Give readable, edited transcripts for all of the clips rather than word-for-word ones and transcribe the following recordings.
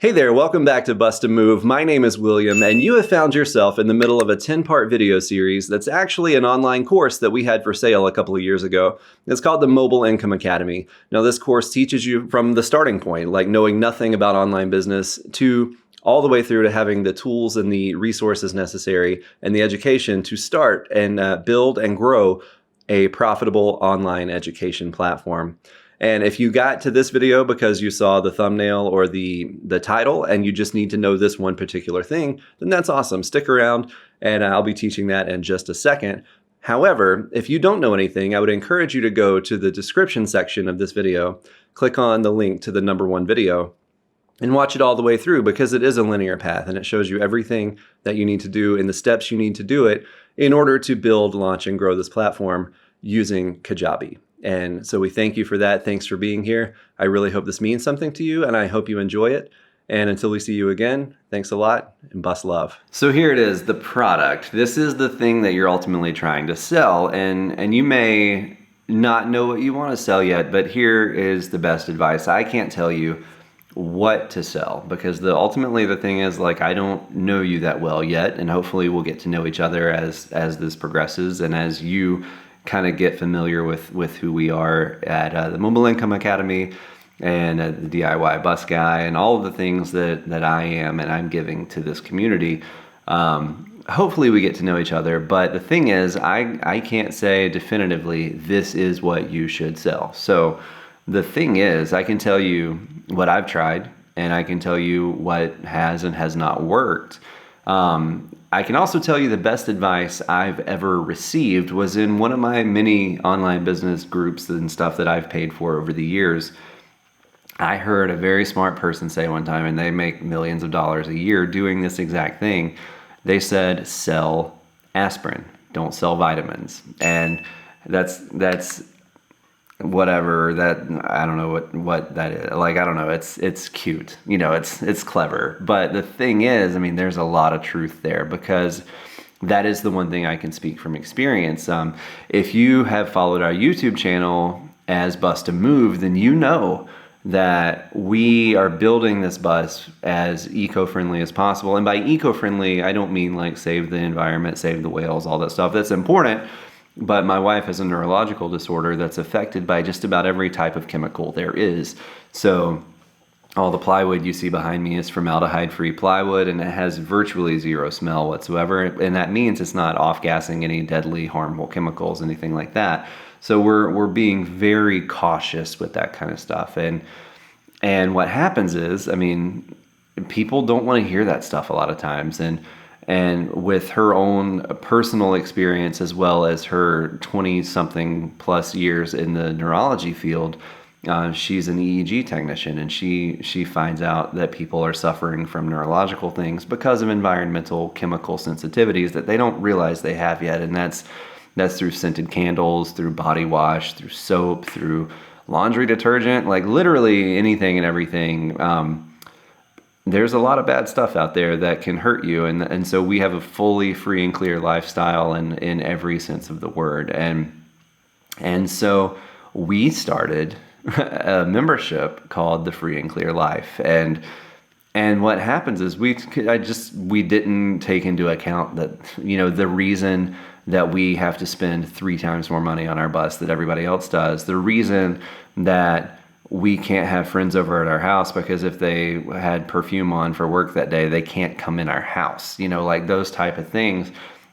Hey there, welcome back to Bust a Move. My name is William, and you have found yourself in the middle of a 10-part video series that's actually an online course that we had for sale a couple of years ago. It's called the Mobile Income Academy. Now, this course teaches you from the starting point, like knowing nothing about online business, to all the way through to having the tools and the resources necessary and the education to start and build and grow a profitable online education platform. And if you got to this video because you saw the thumbnail or the title and you just need to know this one particular thing, then that's awesome. Stick around and I'll be teaching that in just a second. However, if you don't know anything, I would encourage you to go to the description section of this video, click on the link to the number one video, and watch it all the way through, because it is a linear path and it shows you everything that you need to do and the steps you need to do it in order to build, launch, and grow this platform using Kajabi. And so we thank you for that. Thanks for being here. I really hope this means something to you, and I hope you enjoy it. And until we see you again, thanks a lot, and bust love. So here it is, the product. This is the thing that you're ultimately trying to sell, and you may not know what you want to sell yet, but here is the best advice. I can't tell you what to sell, because ultimately the thing is, like, I don't know you that well yet, and hopefully we'll get to know each other as this progresses and as you kind of get familiar with who we are at the Mobile Income Academy and the DIY Bus Guy and all of the things that I am and I'm giving to this community. Hopefully we get to know each other, but the thing is, I can't say definitively this is what you should sell. So the thing is, I can tell you what I've tried, and I can tell you what has and has not worked. I can also tell you the best advice I've ever received was in one of my many online business groups and stuff that I've paid for over the years. I heard a very smart person say one time, and they make millions of dollars a year doing this exact thing. They said, sell aspirin, don't sell vitamins. And that's whatever that, I don't know what that is. Like, I don't know, it's cute, you know, it's clever. But the thing is, I mean, there's a lot of truth there, because that is the one thing I can speak from experience. If you have followed our YouTube channel as Bust a Move, then you know that we are building this bus as eco-friendly as possible. And by eco-friendly, I don't mean like save the environment, save the whales, all that stuff. That's important. But my wife has a neurological disorder that's affected by just about every type of chemical there is. So all the plywood you see behind me is formaldehyde-free plywood, and it has virtually zero smell whatsoever. And that means it's not off-gassing any deadly, harmful chemicals, anything like that. So we're being very cautious with that kind of stuff. And what happens is, I mean, people don't want to hear that stuff a lot of times. And with her own personal experience, as well as her 20-something plus years in the neurology field, she's an EEG technician, and she finds out that people are suffering from neurological things because of environmental chemical sensitivities that they don't realize they have yet. And that's through scented candles, through body wash, through soap, through laundry detergent, like literally anything and everything. There's a lot of bad stuff out there that can hurt you. And so we have a fully free and clear lifestyle in every sense of the word. And so we started a membership called the Free and Clear Life. And what happens is we didn't take into account that, you know, the reason that we have to spend 3 times more money on our bus than everybody else does, the reason that we can't have friends over at our house because if they had perfume on for work that day, they can't come in our house, you know, like those type of things.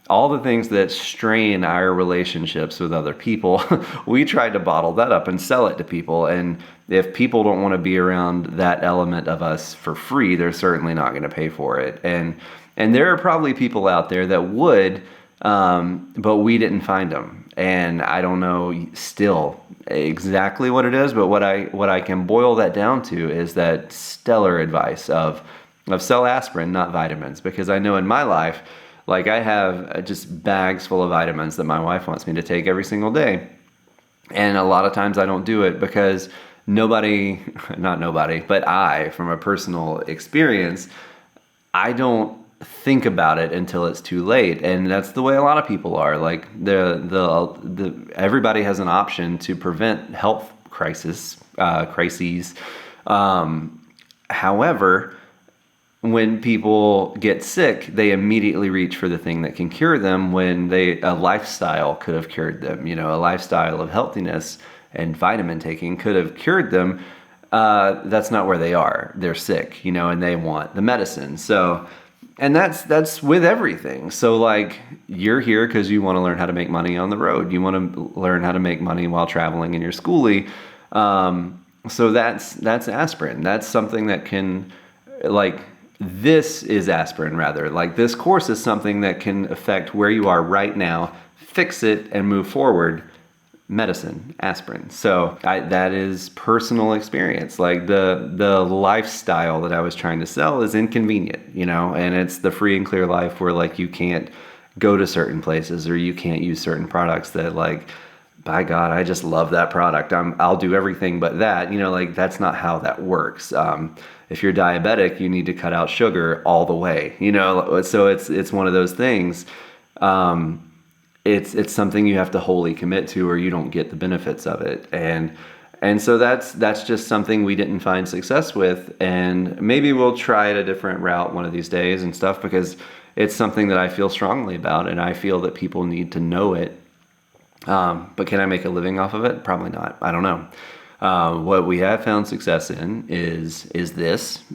All the things that strain our relationships with other people, we try to bottle that up and sell it to people. And if people don't want to be around that element of us for free, they're certainly not going to pay for it. And there are probably people out there that would, but we didn't find them. And I don't know still exactly what it is, but what I can boil that down to is that stellar advice of sell aspirin, not vitamins. Because I know in my life, like, I have just bags full of vitamins that my wife wants me to take every single day. And a lot of times I don't do it because not nobody, but I, from a personal experience, I don't think about it until it's too late. And that's the way a lot of people are. Like, everybody has an option to prevent health crises. However, when people get sick, they immediately reach for the thing that can cure them when a lifestyle could have cured them. You know, a lifestyle of healthiness and vitamin taking could have cured them. That's not where they are. They're sick, you know, and they want the medicine. So, and that's with everything. So like, you're here because you want to learn how to make money on the road. You want to learn how to make money while traveling in your schoolie. So that's aspirin. That's something that can, like, this is aspirin rather. Like, this course is something that can affect where you are right now, fix it, and move forward. Medicine, aspirin. So that is personal experience. Like, the lifestyle that I was trying to sell is inconvenient, you know, and it's the free and clear life where, like, you can't go to certain places or you can't use certain products that, like, by God, I just love that product. I'll do everything but that, you know, like, that's not how that works. If you're diabetic, you need to cut out sugar all the way, you know, so it's one of those things. It's something you have to wholly commit to, or you don't get the benefits of it. And so that's just something we didn't find success with. And maybe we'll try a different route one of these days and stuff, because it's something that I feel strongly about, and I feel that people need to know it. But can I make a living off of it? Probably not. I don't know. What we have found success in is the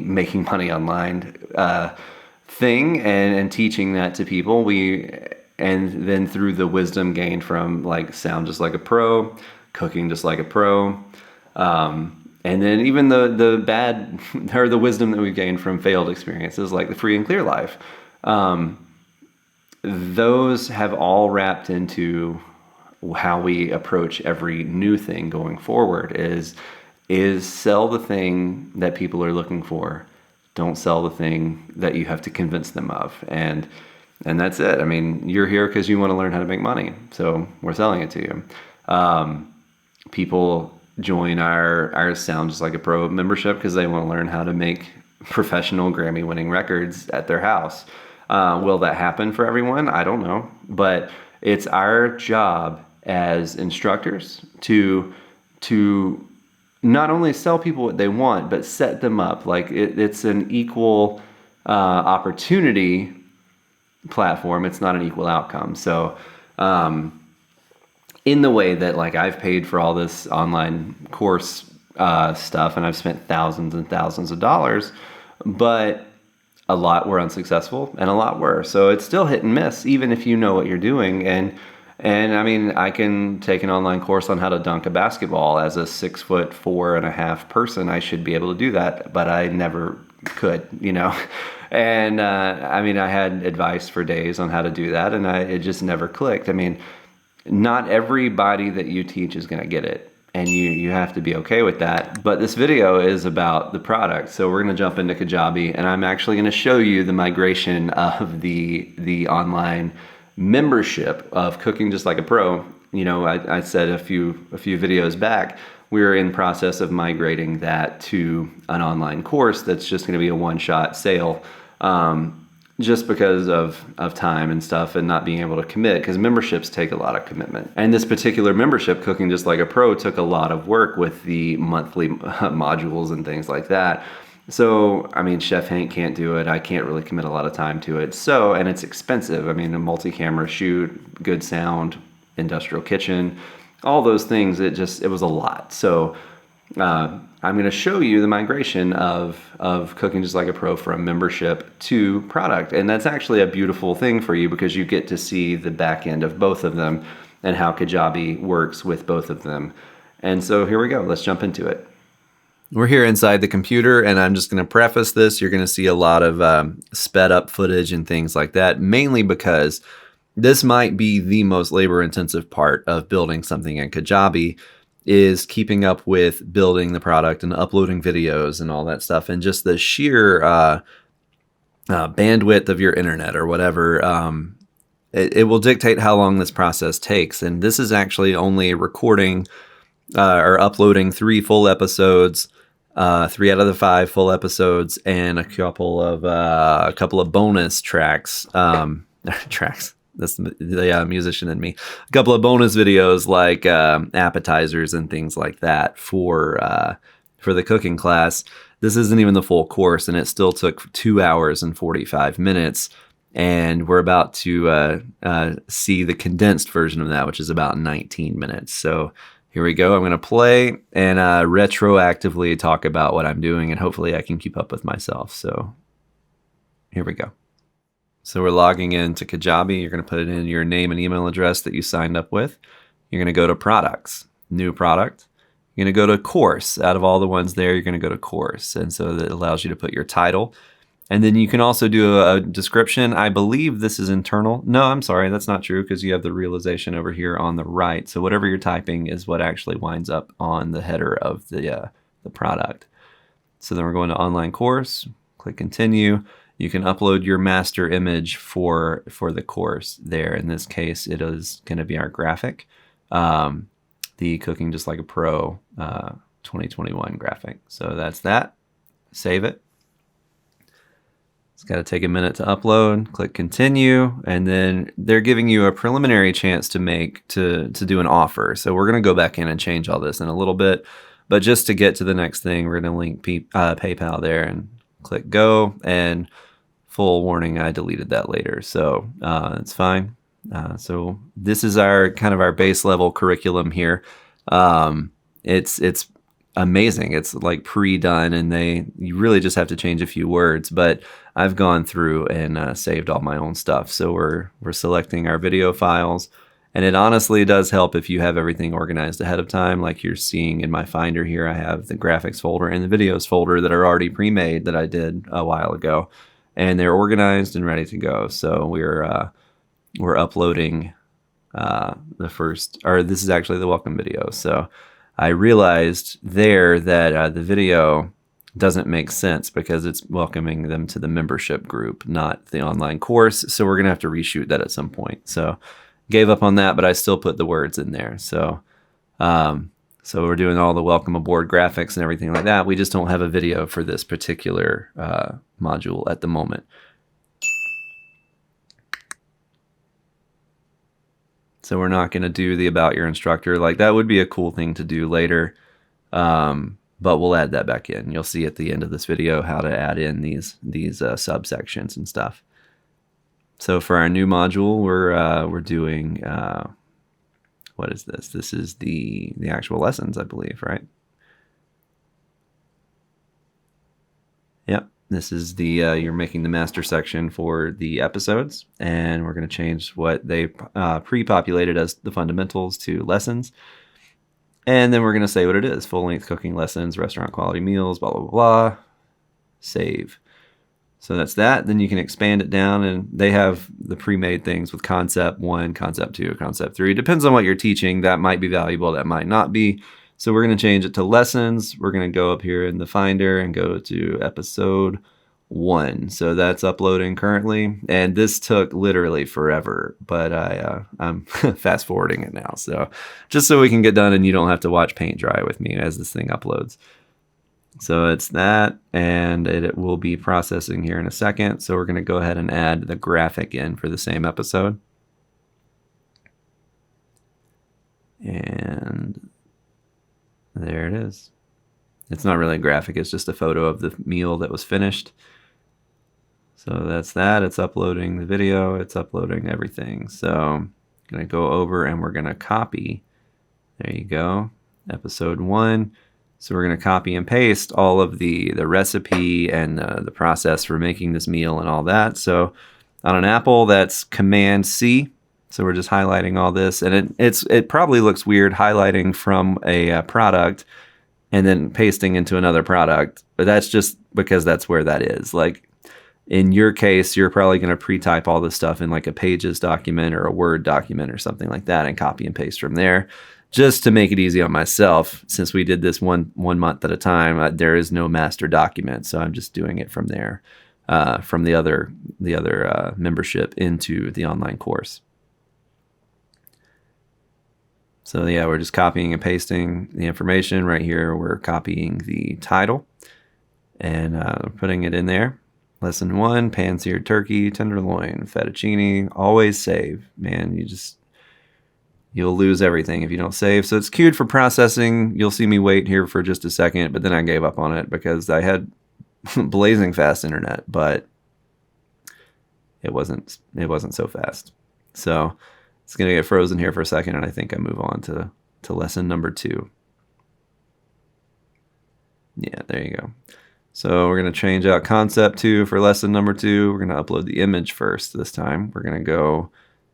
making money online thing, and teaching that to people. And then through the wisdom gained from, like, Sound Just Like a Pro, Cooking Just Like a Pro, and then even the bad, or the wisdom that we've gained from failed experiences like the Free and Clear Life. Those have all wrapped into how we approach every new thing going forward, is sell the thing that people are looking for. Don't sell the thing that you have to convince them of. And that's it. I mean, you're here because you want to learn how to make money. So we're selling it to you. People join our Sound Just Like a Pro membership because they want to learn how to make professional Grammy-winning records at their house. Will that happen for everyone? I don't know. But it's our job as instructors to not only sell people what they want, but set them up. Like, it's an equal opportunity platform. It's not an equal outcome. So in the way that, like, I've paid for all this online course stuff, and I've spent thousands and thousands of dollars, but a lot were unsuccessful and a lot were. So it's still hit and miss, even if you know what you're doing. And I mean, I can take an online course on how to dunk a basketball. As a 6'4.5" person, I should be able to do that, but I never could, you know. And I mean, I had advice for days on how to do that, and it just never clicked. I mean, not everybody that you teach is going to get it, and you have to be okay with that. But this video is about the product, so we're going to jump into Kajabi, and I'm actually going to show you the migration of the online membership of Cooking Just Like a Pro. You know, I said a few videos back, we're in process of migrating that to an online course that's just going to be a one-shot sale, just because of time and stuff, and not being able to commit, because memberships take a lot of commitment. And this particular membership, Cooking Just Like a Pro, took a lot of work with the monthly modules and things like that. So, I mean, Chef Hank can't do it. I can't really commit a lot of time to it. So, and it's expensive. I mean, a multi-camera shoot, good sound, industrial kitchen, all those things, it was a lot. So, I'm going to show you the migration of Cooking Just Like a Pro from membership to product. And that's actually a beautiful thing for you, because you get to see the back end of both of them and how Kajabi works with both of them. And so here we go. Let's jump into it. We're here inside the computer, and I'm just going to preface this. You're going to see a lot of sped up footage and things like that, mainly because this might be the most labor intensive part of building something in Kajabi, is keeping up with building the product and uploading videos and all that stuff, and just the sheer bandwidth of your internet or whatever. It will dictate how long this process takes. And this is actually only recording or uploading 3 full episodes, 3 out of the 5 full episodes, and a couple of bonus tracks. Tracks. That's the musician in me. A couple of bonus videos, like appetizers and things like that for the cooking class. this isn't even the full course, and it still took 2 hours and 45 minutes. And we're about to see the condensed version of that, which is about 19 minutes. So here we go. I'm going to play and retroactively talk about what I'm doing, and hopefully I can keep up with myself. So here we go. So we're logging into Kajabi. You're going to put in your name and email address that you signed up with. You're going to go to products, new product. You're going to go to course. Out of all the ones there, you're going to go to course. And so that allows you to put your title. And then you can also do a description. I believe this is internal. No, I'm sorry, that's not true, because you have the realization over here on the right. So whatever you're typing is what actually winds up on the header of the product. So then we're going to online course, click continue. You can upload your master image for the course there. In this case, it is going to be our graphic, the Cooking Just Like a Pro 2021 graphic. So that's that. Save it. It's got to take a minute to upload. Click continue, and then they're giving you a preliminary chance to do an offer. So we're going to go back in and change all this in a little bit, but just to get to the next thing, we're going to link PayPal there and click go. And full warning, I deleted that later, so it's fine. So this is our kind of our base level curriculum here. It's amazing. It's like pre-done, and you really just have to change a few words, but I've gone through and saved all my own stuff. So we're selecting our video files, and it honestly does help if you have everything organized ahead of time. Like you're seeing in my Finder here, I have the graphics folder and the videos folder that are already pre-made that I did a while ago, and they're organized and ready to go. So we're uploading this is actually the welcome video. So I realized there that the video doesn't make sense because it's welcoming them to the membership group, not the online course. So we're going to have to reshoot that at some point. So gave up on that, but I still put the words in there. So we're doing all the welcome aboard graphics and everything like that. We just don't have a video for this particular module at the moment. So we're not going to do the about your instructor. Like that would be a cool thing to do later. But we'll add that back in. You'll see at the end of this video how to add in these subsections and stuff. So for our new module, we're doing what is this? This is the actual lessons, I believe, right? Yep. This is you're making the master section for the episodes, and we're going to change what they pre-populated as the fundamentals to lessons. And then we're going to say what it is: full-length cooking lessons, restaurant quality meals, blah, blah, blah. Save. So that's that. Then you can expand it down, and they have the pre-made things with concept 1, concept 2, concept 3. It depends on what you're teaching. That might be valuable, that might not be. So we're going to change it to lessons. We're going to go up here in the Finder and go to episode 1. So that's uploading currently, and this took literally forever, but I'm fast forwarding it now. So just so we can get done and you don't have to watch paint dry with me as this thing uploads. So it's that, and it will be processing here in a second. So we're going to go ahead and add the graphic in for the same episode. And there it is. It's not really a graphic, it's just a photo of the meal that was finished. So that's that. It's uploading the video, it's uploading everything. So I'm going to go over and we're going to copy. There you go. Episode 1. So we're going to copy and paste all of the recipe and the process for making this meal and all that. So on an Apple, that's Command C. So we're just highlighting all this, and it probably looks weird highlighting from a product and then pasting into another product, but that's just because that's where that is. Like in your case, you're probably going to pre-type all this stuff in like a Pages document or a Word document or something like that and copy and paste from there. Just to make it easy on myself, since we did this one month at a time, there is no master document, so I'm just doing it from there, from the other membership into the online course. So yeah, we're just copying and pasting the information right here. We're copying the title and putting it in there. Lesson 1, pan-seared turkey, tenderloin, fettuccine. Always save, man. you'll lose everything if you don't save. So it's queued for processing. You'll see me wait here for just a second, but then I gave up on it because I had blazing fast internet, but it wasn't so fast. So it's going to get frozen here for a second, and I think I move on to lesson number 2. Yeah, there you go. So we're going to change out concept 2 for lesson number 2. We're going to upload the image first this time. We're going to go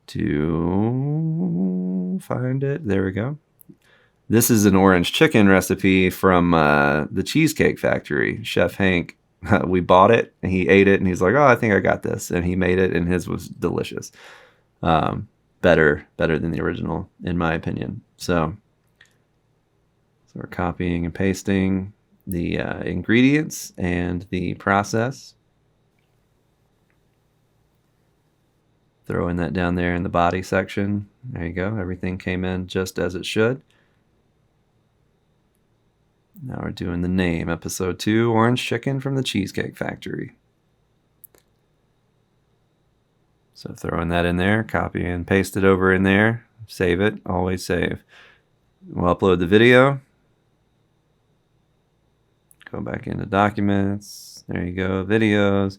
to find it. There we go. This is an orange chicken recipe from the Cheesecake Factory. Chef Hank, we bought it, and he ate it, and he's like, oh, I think I got this. And he made it, and his was delicious. Better than the original, in my opinion. So we're copying and pasting the ingredients and the process. Throwing that down there in the body section. There you go. Everything came in just as it should. Now we're doing the name, episode 2, Orange Chicken from the Cheesecake Factory. So throwing that in there, copy and paste it over in there, save it, always save. We'll upload the video. Go back into documents. There you go, videos.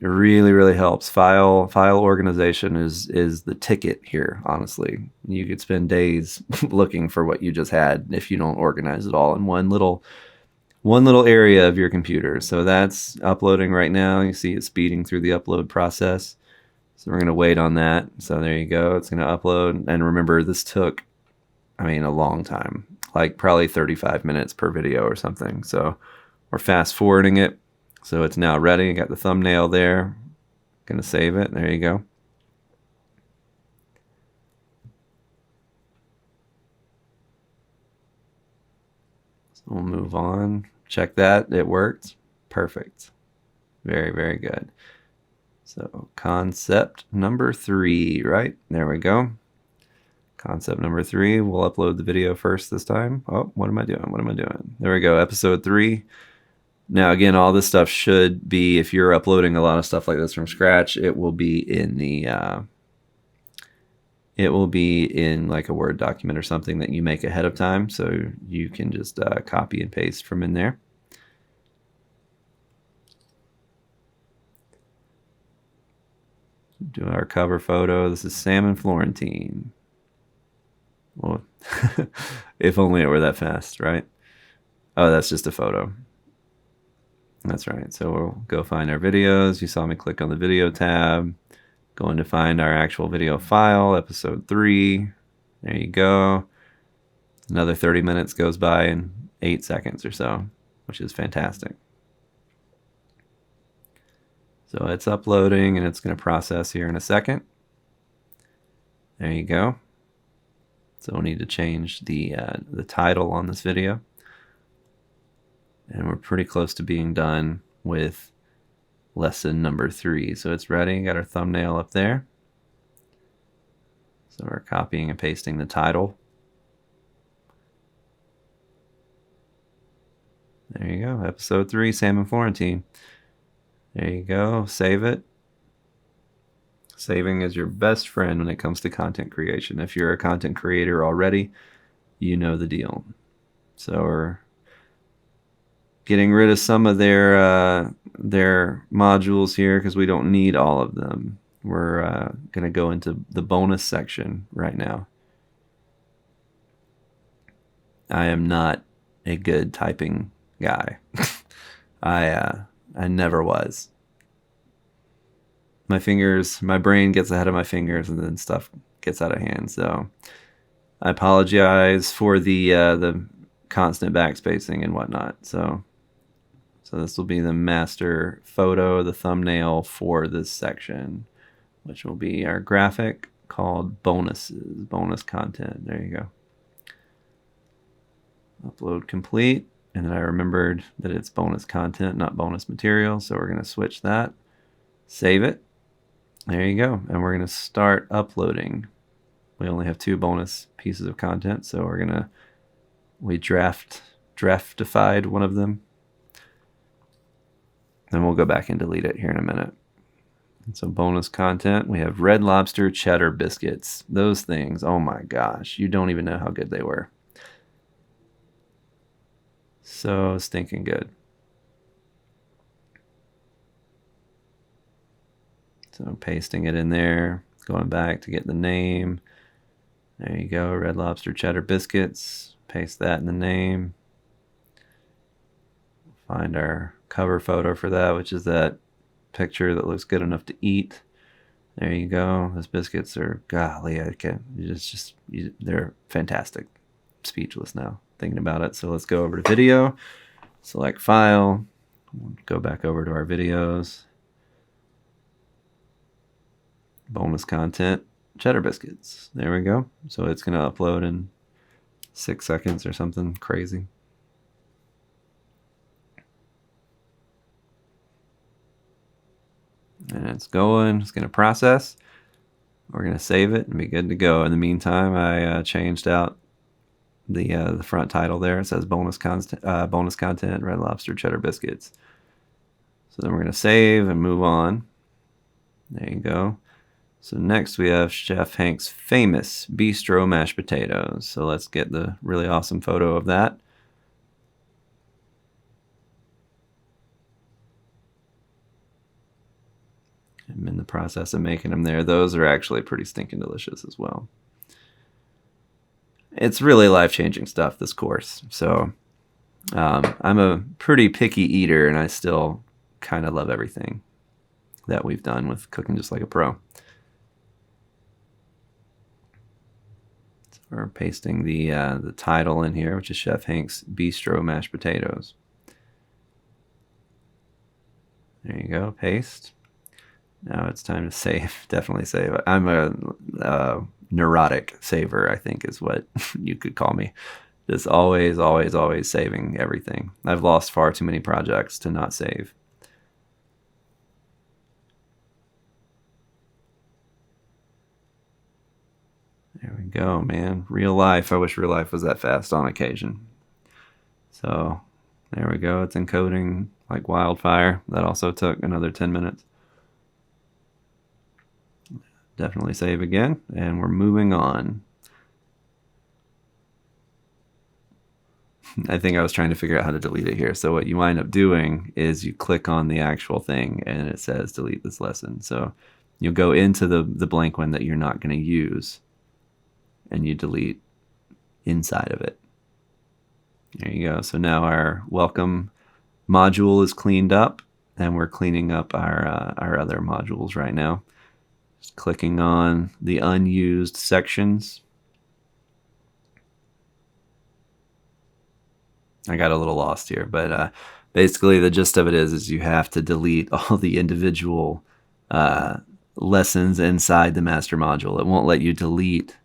It really helps. File organization is the ticket here, honestly. You could spend days looking for what you just had if you don't organize it all in one little area of your computer. So that's uploading right now. You see it speeding through the upload process. So we're going to wait on that. So there you go. It's going to upload. And remember, this took, a long time, like probably 35 minutes per video or something. So we're fast forwarding it. So it's now ready. Got the thumbnail there. Going to save it. There you go. So we'll move on. Check that. It worked. Perfect. Very good. So concept number 3, right? There we go. Concept number 3. We'll upload the video first this time. Oh, what am I doing? There we go. Episode 3. Now, again, all this stuff should be, if you're uploading a lot of stuff like this from scratch, it will be in like a Word document or something that you make ahead of time. So you can just copy and paste from in there. Do our cover photo. This is Sam and Florentine. Well, if only it were that fast, right? Oh, that's just a photo. That's right. So we'll go find our videos. You saw me click on the video tab. Going to find our actual video file, episode 3. There you go. Another 30 minutes goes by in 8 seconds or so, which is fantastic. So it's uploading, and it's going to process here in a second. There you go. So we'll need to change the title on this video. And we're pretty close to being done with lesson number 3. So it's ready. Got our thumbnail up there. So we're copying and pasting the title. There you go. Episode 3, Sam and Florentine. There you go. Save it. Saving is your best friend when it comes to content creation. If you're a content creator already, you know the deal. So we're getting rid of some of their modules here because we don't need all of them. We're going to go into the bonus section right now. I am not a good typing guy. I never was. My brain gets ahead of my fingers, and then stuff gets out of hand. So I apologize for the constant backspacing and whatnot. So this will be the master photo, the thumbnail for this section, which will be our graphic called bonuses, bonus content. There you go. Upload complete. And then I remembered that it's bonus content, not bonus material. So we're going to switch that. Save it. There you go. And we're going to start uploading. We only have 2 bonus pieces of content. So we draftified one of them. Then we'll go back and delete it here in a minute. So bonus content, we have Red Lobster cheddar biscuits. Those things, oh my gosh, you don't even know how good they were. So stinking good. So pasting it in there, going back to get the name. There you go, Red Lobster cheddar biscuits. Paste that in the name. Find our cover photo for that, which is that picture that looks good enough to eat. There you go. Those biscuits are, golly, I can't, they're fantastic. Speechless now thinking about it. So let's go over to video, select file, go back over to our videos, bonus content, cheddar biscuits. There we go. So it's going to upload in 6 seconds or something crazy. And it's going, it's going to process. We're going to save it and be good to go. In the meantime, I changed out the front title there. It says bonus content, Red Lobster cheddar biscuits. So then we're going to save and move on. There you go. So next we have Chef Hank's famous bistro mashed potatoes. So let's get the really awesome photo of that. I'm in the process of making them there. Those are actually pretty stinking delicious as well. It's really life-changing stuff, this course. So I'm a pretty picky eater, and I still kind of love everything that we've done with Cooking Just Like a Pro. So we're pasting the title in here, which is Chef Hank's Bistro Mashed Potatoes. There you go, paste. Now it's time to save. Definitely save. I'm a neurotic saver, I think is what you could call me. Just always, always, always saving everything. I've lost far too many projects to not save. There we go, man. Real life. I wish real life was that fast on occasion. So there we go. It's encoding like wildfire. That also took another 10 minutes. Definitely save again, and we're moving on. I think I was trying to figure out how to delete it here. So what you wind up doing is you click on the actual thing and it says delete this lesson. So you'll go into the blank one that you're not going to use and you delete inside of it. There you go. So now our welcome module is cleaned up, and we're cleaning up our other modules right now. Just clicking on the unused sections. I got a little lost here, but basically the gist of it is you have to delete all the individual lessons inside the master module. It won't let you delete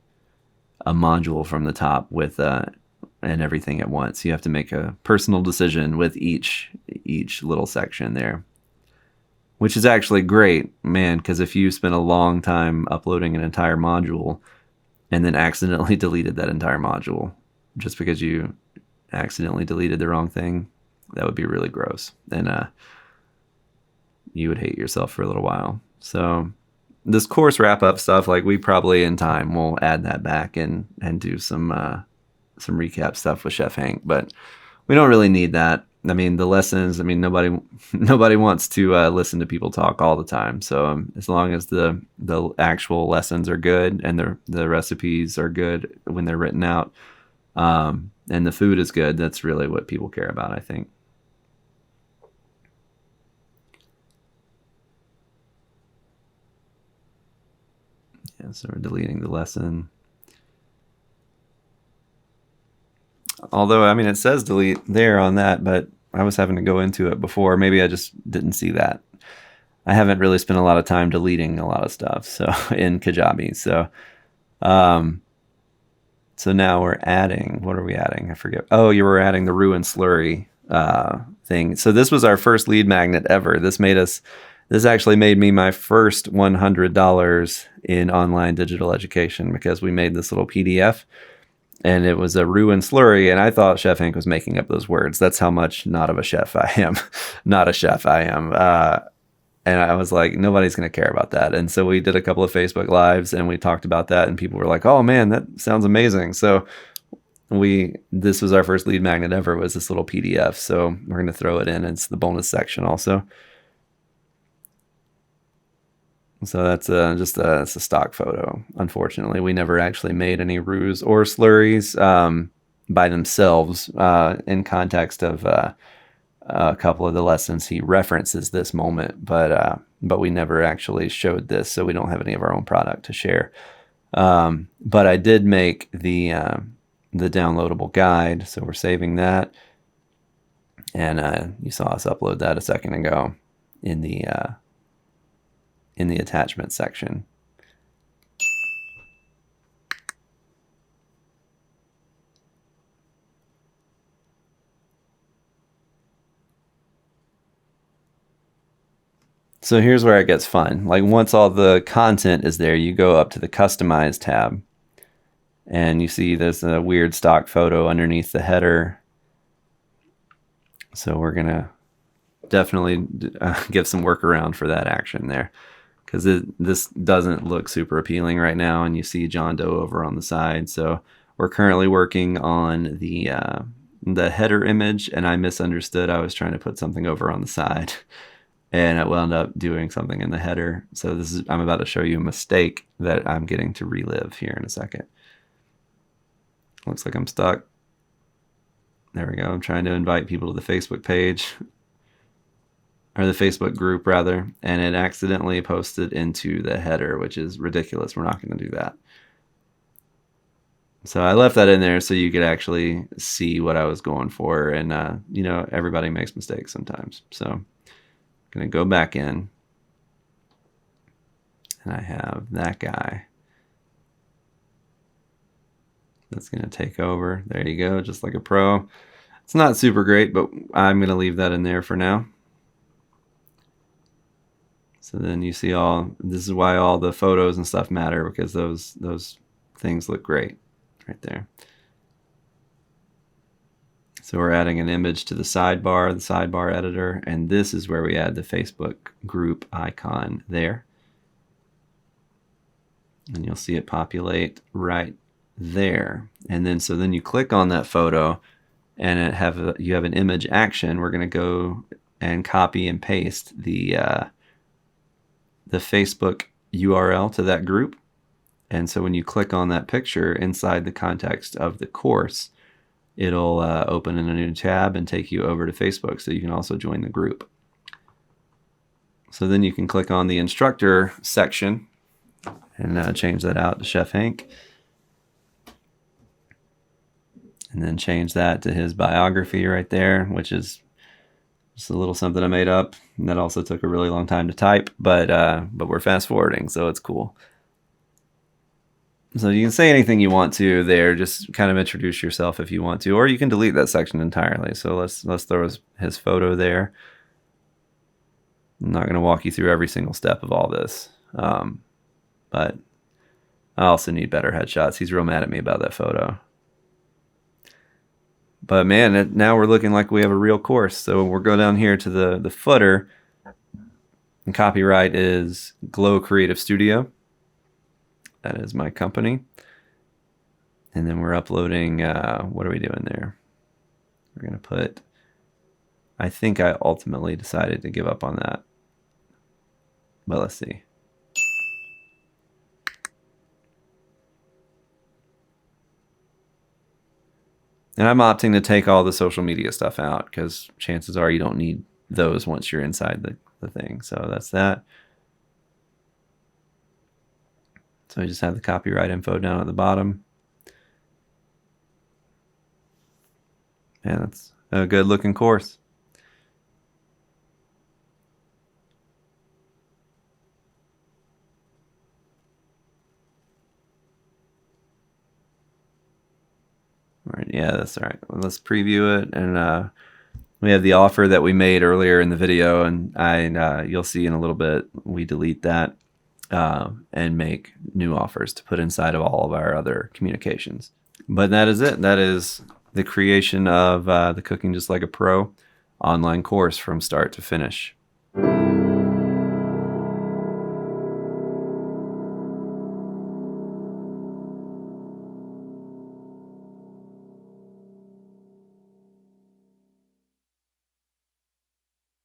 a module from the top with and everything at once. You have to make a personal decision with each little section there, which is actually great, man, because if you spend a long time uploading an entire module and then accidentally deleted that entire module just because you accidentally deleted the wrong thing, that would be really gross. And you would hate yourself for a little while. So this course wrap-up stuff, like we probably in time will add that back and do some recap stuff with Chef Hank, but we don't really need that. I mean, the lessons, I mean, nobody wants to listen to people talk all the time. So as long as the actual lessons are good and the recipes are good when they're written out, and the food is good, that's really what people care about, I think. Yeah, so we're deleting the lesson. Although, I mean, it says delete there on that, but I was having to go into it before. Maybe I just didn't see that. I haven't really spent a lot of time deleting a lot of stuff so in Kajabi. So now we're adding, what are we adding? I forget. Oh, you were adding the roux and slurry thing. So this was our first lead magnet ever. This actually made me my first $100 in online digital education because we made this little PDF. And it was a roux and slurry, and I thought Chef Hank was making up those words. That's how much not of a chef I am. Not a chef I am. And I was like, nobody's going to care about that. And so we did a couple of Facebook Lives and we talked about that, and people were like, oh man, that sounds amazing. So this was our first lead magnet ever, was this little PDF. So we're going to throw it in. It's the bonus section also. So that's it's a stock photo. Unfortunately, we never actually made any roos or slurries by themselves. In context of a couple of the lessons, he references this moment, but we never actually showed this, so we don't have any of our own product to share. But I did make the downloadable guide, so we're saving that, and you saw us upload that a second ago in the attachment section. So here's where it gets fun. Like once all the content is there, you go up to the Customize tab, and you see there's a weird stock photo underneath the header. So we're gonna definitely give some workaround for that action there, because this doesn't look super appealing right now, and you see John Doe over on the side. So we're currently working on the header image, and I misunderstood. I was trying to put something over on the side, and it wound up doing something in the header. So I'm about to show you a mistake that I'm getting to relive here in a second. Looks like I'm stuck. There we go. I'm trying to invite people to the Facebook page, or the Facebook group rather, and it accidentally posted into the header, which is ridiculous. We're not going to do that. So I left that in there so you could actually see what I was going for, and everybody makes mistakes sometimes. So I'm going to go back in, and I have that guy that's going to take over. There you go, just like a pro. It's not super great, but I'm going to leave that in there for now. So then you see this is why all the photos and stuff matter, because those things look great right there. So we're adding an image to the sidebar editor, and this is where we add the Facebook group icon there. And you'll see it populate right there. And then you click on that photo, and you have an image action. We're going to go and copy and paste the Facebook URL to that group. And so when you click on that picture inside the context of the course, it'll open in a new tab and take you over to Facebook, so you can also join the group. So then you can click on the instructor section and change that out to Chef Hank. And then change that to his biography right there, which is just a little something I made up. And that also took a really long time to type, but we're fast forwarding, so it's cool. So you can say anything you want to there, just kind of introduce yourself if you want to, or you can delete that section entirely. So let's throw his photo there. I'm not going to walk you through every single step of all this, but I also need better headshots. He's real mad at me about that photo. But man, now we're looking like we have a real course. So we'll go down here to the footer, and copyright is Glow Creative Studio. That is my company. And then we're uploading, what are we doing there? We're going to put, I think I ultimately decided to give up on that. But let's see. And I'm opting to take all the social media stuff out, because chances are you don't need those once you're inside the thing. So that's that. So I just have the copyright info down at the bottom. And that's a good looking course. All right, yeah, that's all right. Let's preview it, and we have the offer that we made earlier in the video, and you'll see in a little bit we delete that and make new offers to put inside of all of our other communications. But that is it. That is the creation of the Cooking Just Like a Pro online course from start to finish.